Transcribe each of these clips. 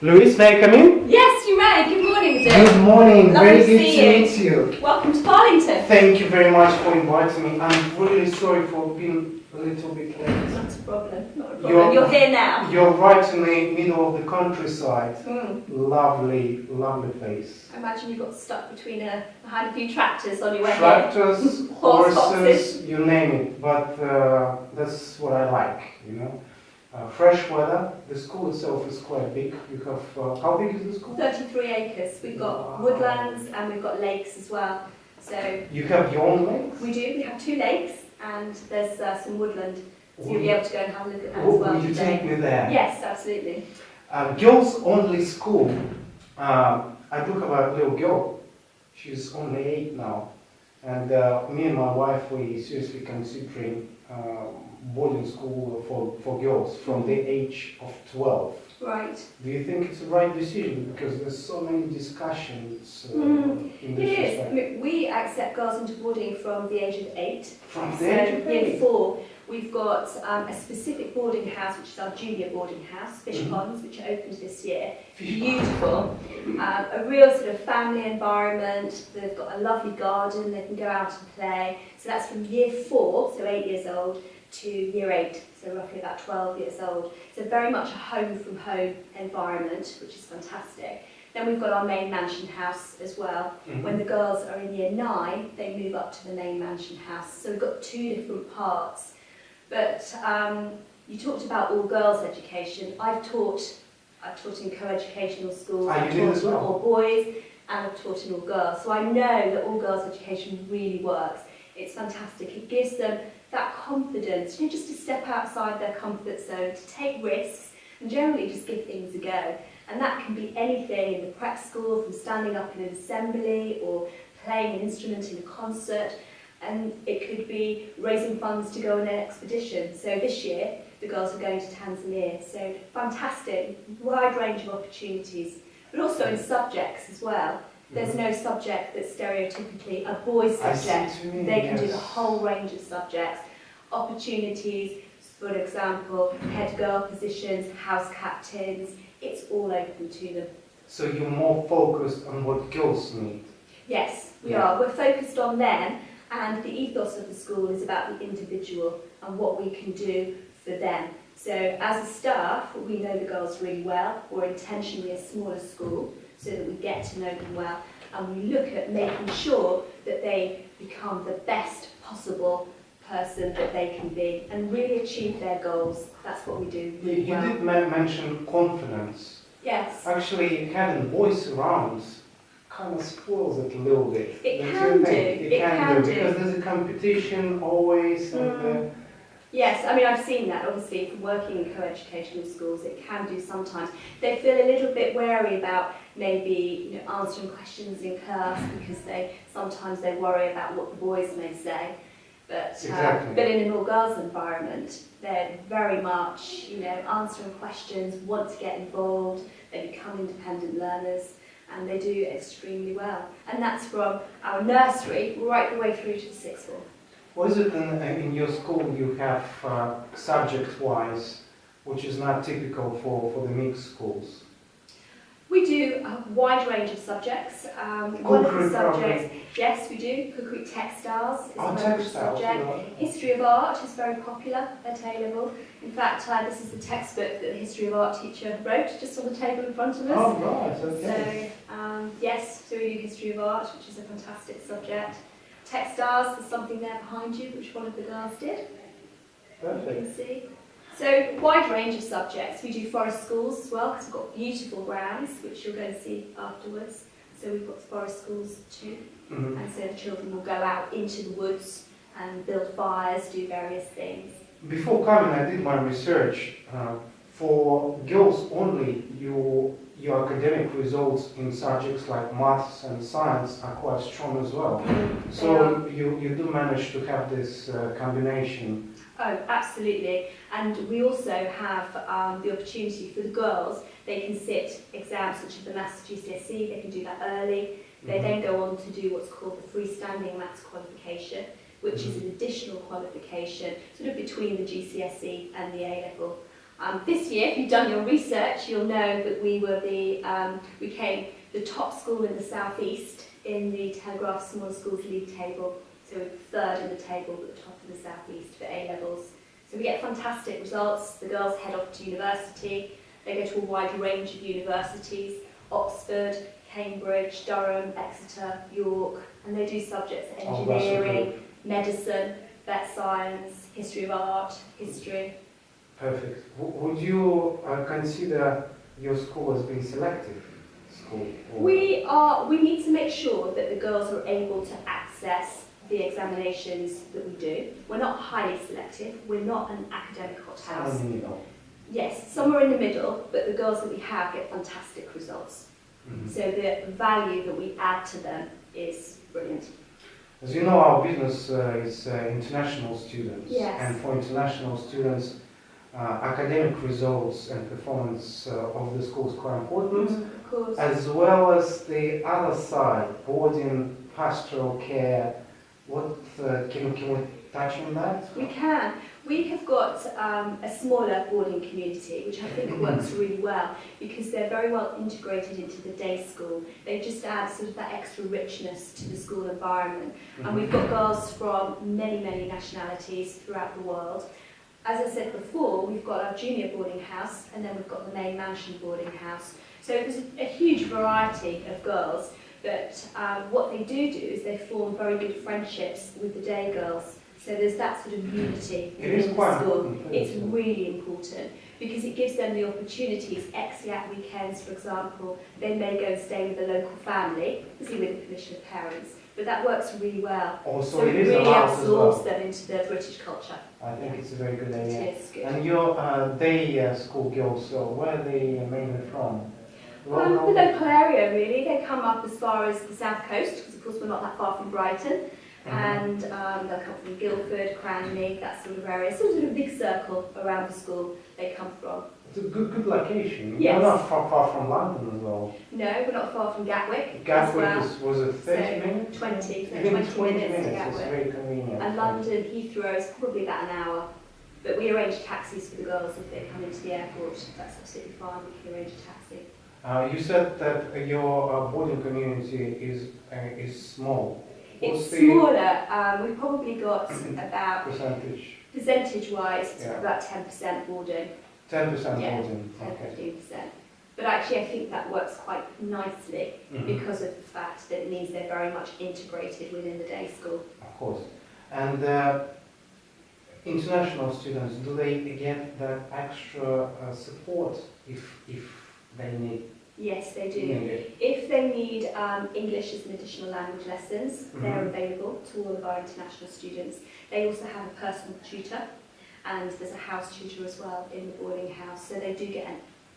Louise, may I come in? Yes, you may. Good morning, Dick. Good morning. Lovely Very to good see to you. meet you. Welcome to Farlington. Thank you very much for inviting me. I'm really sorry for being a little bit late. Not a problem. Not a problem. You're here now. You're right in the middle of the countryside. Mm. Lovely, lovely place. I imagine you got stuck behind a few tractors on your way Tractors, Horse horses, you name it. But that's what I like, you know. Fresh weather. The school itself is quite big. You have, how big is the school? 33 acres. We've got woodlands and we've got lakes as well. So You have your own lakes? we do. We have 2 lakes and there's some woodland. So you'll be able to go and have a look at that as well Will you today. take me there? Yes, absolutely. Girls only school. I do have a little girl. She's only 8 now. And me and my wife, we seriously considering boarding school for girls from the age of 12. Right. Do you think it's the right decision? Because there's so many discussions in It this is. respect. I mean, we accept girls into boarding from the age of 8. From So the age of year 8? 4, we've got a specific boarding house, which is our junior boarding house, Fish Ponds, which opened this year. Beautiful. A real sort of family environment. They've got a lovely garden. They can go out and play. So that's from year 4, so 8 years old, to year 8, so roughly about 12 years old. So very much a home-from-home environment, which is fantastic. Then we've got our main mansion house as well. When the girls are in year 9, they move up to the main mansion house. So we've got 2 different parts. But you talked about all-girls education. I've taught in co-educational schools. I've taught in all boys and I've taught in all girls. So I know that all-girls education really works. It's fantastic. It gives them that confidence, just to step outside their comfort zone, to take risks, and generally just give things a go. And that can be anything in the prep school, from standing up in an assembly or playing an instrument in a concert, and it could be raising funds to go on an expedition. So this year, the girls are going to Tanzania. So fantastic, wide range of opportunities, but also in subjects as well. There's no subject that's stereotypically a boys' subject. They can do the whole range of subjects. Opportunities, for example, head girl positions, house captains, it's all open to them. So you're more focused on what girls need? Yes, we are. We're focused on them, and the ethos of the school is about the individual and what we can do for them. So as a staff, we know the girls really well. We're intentionally a smaller school, so that we get to know them well, and we look at making sure that they become the best possible person that they can be and really achieve their goals. That's what we do really well. You did mention confidence. Yes. Actually, having boys around kind of spoils it a little bit. It can do. It can do. Because there's a competition always. Yes, I mean, I've seen that, obviously, from working in co-educational schools. It can do sometimes. They feel a little bit wary about maybe answering questions in class because sometimes they worry about what the boys may say. But, but in an all-girls environment, they're very much, answering questions, want to get involved, they become independent learners, and they do extremely well. And that's from our nursery right the way through to the 6th form. What is it in your school you have subject-wise, which is not typical for the mixed schools? We do a wide range of subjects. One of the subjects, yes, we do. Cookery textiles is one of the subjects. History of art is very popular at A-level. In fact, this is the textbook that the history of art teacher wrote, just on the table in front of us. Oh, right, okay. So, yes, so we do history of art, which is a fantastic subject. Textiles, there's something there behind you, which one of the girls did. Perfect. You can see. So, wide range of subjects. We do forest schools as well, because we've got beautiful grounds, which you're going to see afterwards. So we've got forest schools too. And so the children will go out into the woods and build fires, do various things. Before coming, I did my research. For girls only, your academic results in subjects like maths and science are quite strong as well. So you do manage to have this combination. Oh, absolutely. And we also have the opportunity for the girls. They can sit exams such as the Maths GCSE, they can do that early. They then go on to do what's called the freestanding maths qualification, which is an additional qualification, sort of between the GCSE and the A-level. This year, if you've done your research, you'll know that we became the top school in the southeast in the Telegraph Small Schools League table. So we're third in the table, but the top in the southeast for A levels. So we get fantastic results. The girls head off to university. They go to a wide range of universities: Oxford, Cambridge, Durham, Exeter, York, and they do subjects like engineering, medicine, vet science, history of art, history. Perfect. Would you consider your school as being selective school? We need to make sure that the girls are able to access the examinations that we do. We're not highly selective. We're not an academic hothouse. Yes, somewhere in the middle, but the girls that we have get fantastic results. Mm-hmm. So the value that we add to them is brilliant. As you know, our business is international students. Yes. And for international students, academic results and performance of the school is quite important, of course. As well as the other side, boarding, pastoral care. What can we touch on that? We can. We have got a smaller boarding community, which I think works really well because they're very well integrated into the day school. They just add sort of that extra richness to the school environment. And we've got girls from many, many nationalities throughout the world. As I said before, we've got our junior boarding house and then we've got the main mansion boarding house. So there's a huge variety of girls, but what they do is they form very good friendships with the day girls. So there's that sort of unity within the school. It's really important because it gives them the opportunities, expat weekends, for example. They may go and stay with a local family, obviously with the permission of parents, but that works really well. Also, so it really absorbs them into the British culture. I think it's a very good idea. It is good. And your day school girls, so where are they mainly from? The local area, really. They come up as far as the south coast, because of course we're not that far from Brighton. And they'll come from Guildford, Cranley, that sort of area. So sort of a big circle around the school they come from. It's a good location. Yes. You're not far from London as well. No, we're not far from Gatwick. Gatwick was it 30 so minutes? 20 minutes to Gatwick. It's very convenient. And London, Heathrow is probably about an hour. But we arrange taxis for the girls if they come into the airport. That's absolutely fine. We can arrange a taxi. You said that your boarding community is small. It's smaller. We've probably got about percentage-wise, it's about 10% boarding. 10% yeah, boarding. 10-15%. But actually, I think that works quite nicely because of the fact that it means they're very much integrated within the day school. Of course. And international students, do they get that extra support if they need? Yes, they do. If they need English as an additional language lessons, they're available to all of our international students. They also have a personal tutor, and there's a house tutor as well in the boarding house, so they do get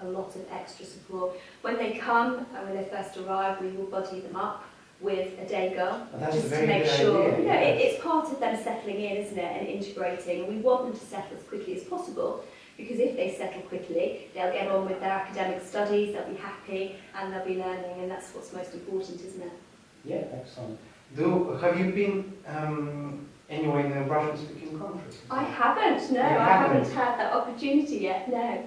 a lot of extra support. When they come, when they first arrive, we will buddy them up with a day girl, just to make sure. Idea, it's part of them settling in, isn't it, and integrating. And we want them to settle as quickly as possible, because if they settle quickly, they'll get on with their academic studies, they'll be happy, and they'll be learning, and that's what's most important, isn't it? Yeah, excellent. Have you been anywhere in a Russian-speaking country? I haven't, no. I haven't had that opportunity yet, no.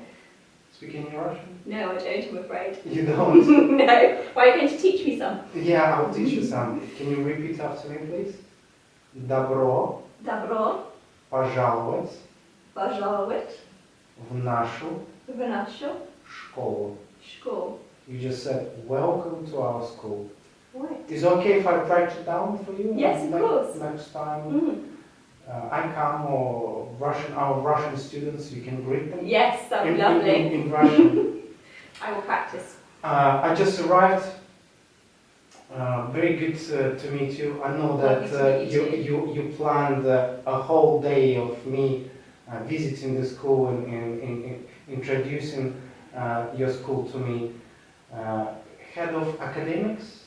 Speaking in Russian? No, I don't, I'm afraid. You don't? No. Why, are you going to teach me some? Yeah, I'll teach you some. Can you repeat after me, please? Добро пожаловать в нашу школу. You just said, welcome to our school. Right. Is it okay if I write it down for you? Yes, of course. Next time I come, or our Russian students, you can greet them. Yes, that would be lovely. In Russian. I will practice. I just arrived. Very good to meet you. I know that you planned a whole day of me visiting the school and introducing your school to me. Head of academics?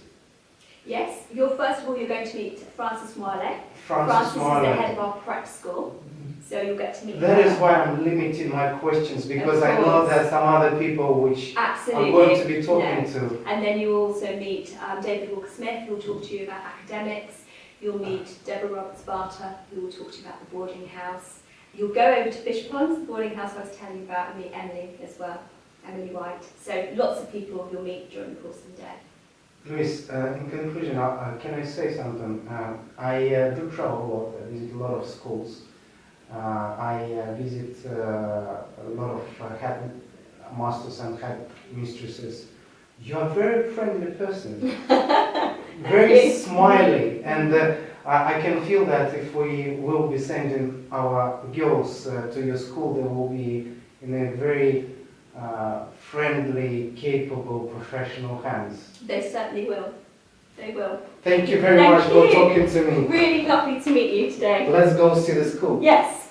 Yes, first of all you're going to meet Francis Moilet. Francis is the head of our prep school, so you'll get to meet That her. is why I'm limiting my questions, because I know that some other people which Absolutely. I'm going to be talking to. And then you also meet David Walker-Smith, who will talk to you about academics. You'll meet Deborah Roberts-Barter, who will talk to you about the boarding house. You'll go over to Fish Ponds, the boarding house I was telling you about, and meet Emily as well, Emily White. So lots of people you'll meet during the course of the day. Louis, in conclusion, can I say something? I do travel a lot. I visit a lot of schools. I visit a lot of headmasters and headmistresses. You are a very friendly person, very smiley, and I can feel that if we will be sending our girls to your school, they will be in a very friendly, capable, professional hands. They certainly will. They will. Thank you very Thank much for you. talking to me. Really lovely to meet you today. Let's go see the school. Yes.